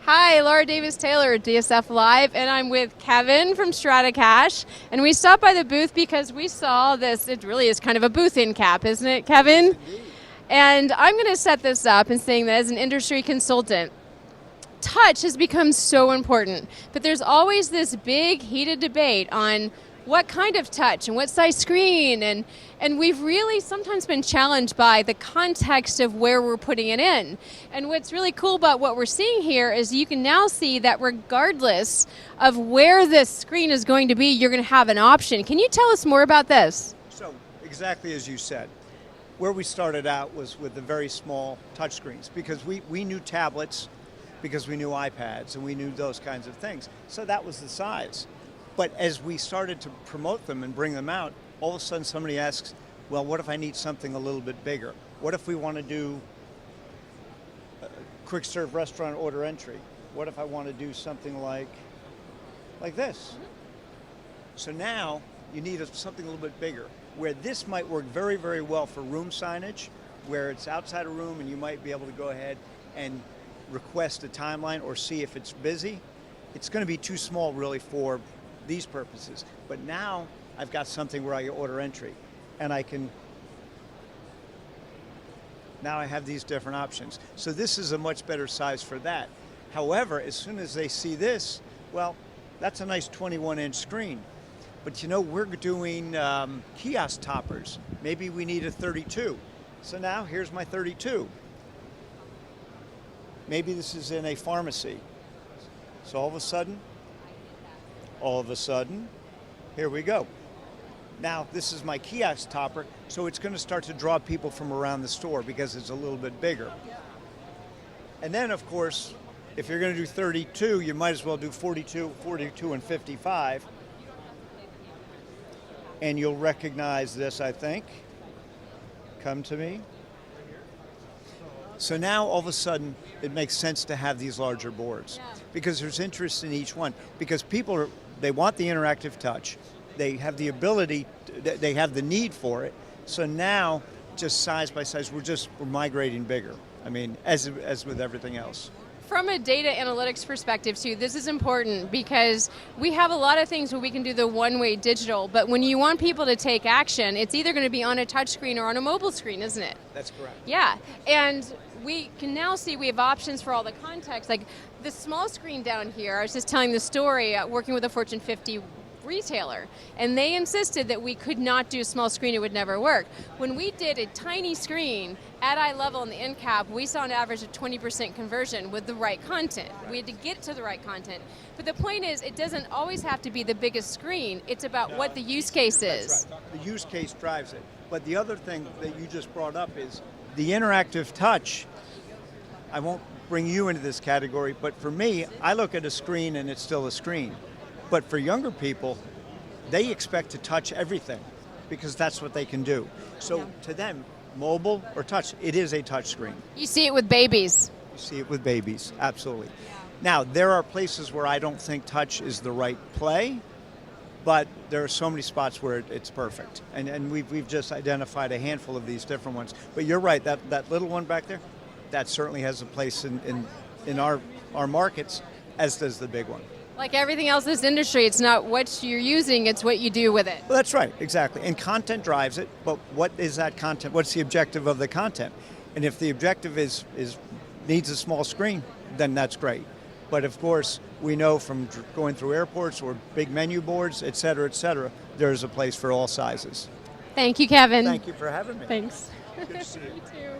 Hi, Laura Davis-Taylor at DSF Live, and I'm with Kevin from STRATACACHE, and we stopped by the booth because we saw this. It really is kind of a booth in cap, isn't it, Kevin? Indeed. And I'm going to set this up and saying that as an industry consultant, touch has become so important, but there's always this big heated debate on what kind of touch and what size screen, and we've really sometimes been challenged by the context of where we're putting it in. And what's really cool about what we're seeing here is you can now see that regardless of where this screen is going to be, you're going to have an option. Can you tell us more about this? So, exactly as you said, where we started out was with the very small touch screens because we knew tablets, because we knew iPads, and we knew those kinds of things. So that was the size. But as we started to promote them and bring them out, all of a sudden somebody asks, well, what if I need something a little bit bigger? What if we want to do quick serve restaurant order entry? What if I want to do something like this? So now you need something a little bit bigger, where this might work very, very well for room signage, where it's outside a room and you might be able to go ahead and request a timeline or see if it's busy. It's going to be too small really for these purposes. But now I've got something where I order entry and now I have these different options. So this is a much better size for that. However, as soon as they see this, well, that's a nice 21-inch screen. But you know, we're doing kiosk toppers. Maybe we need a 32. So now here's my 32. Maybe this is in a pharmacy. So all of a sudden, here we go. Now this is my kiosk topper, so it's going to start to draw people from around the store because it's a little bit bigger. And then of course, if you're going to do 32, you might as well do 42, and 55. And you'll recognize this, I think. Come to me. So now all of a sudden it makes sense to have these larger boards because there's interest in each one, because people they want the interactive touch, they have the ability, they have the need for it. So now just size by size we're migrating bigger. I mean, as with everything else. From a data analytics perspective too, this is important because we have a lot of things where we can do the one-way digital, but when you want people to take action, it's either going to be on a touch screen or on a mobile screen, isn't it? That's correct. Yeah, and we can now see we have options for all the context. Like the small screen down here, I was just telling the story, working with a Fortune 50 retailer, and they insisted that we could not do a small screen, it would never work. When we did a tiny screen at eye level in the end cap, we saw an average of 20% conversion with the right content. We had to get to the right content. But the point is, it doesn't always have to be the biggest screen, it's about what the use case is. That's right. The use case drives it. But the other thing that you just brought up is the interactive touch. I won't bring you into this category, but for me, I look at a screen and it's still a screen. But for younger people, they expect to touch everything because that's what they can do. So to them, mobile or touch, it is a touch screen. You see it with babies. You see it with babies, absolutely. Now, there are places where I don't think touch is the right play, but there are so many spots where it's perfect. And we've just identified a handful of these different ones. But you're right, that little one back there, that certainly has a place in our markets, as does the big one. Like everything else in this industry, it's not what you're using, it's what you do with it. Well, that's right, exactly. And content drives it, but what is that content? What's the objective of the content? And if the objective needs a small screen, then that's great. But of course, we know from going through airports or big menu boards, et cetera, there's a place for all sizes. Thank you, Kevin. Thank you for having me. Thanks. Good to see you. You too.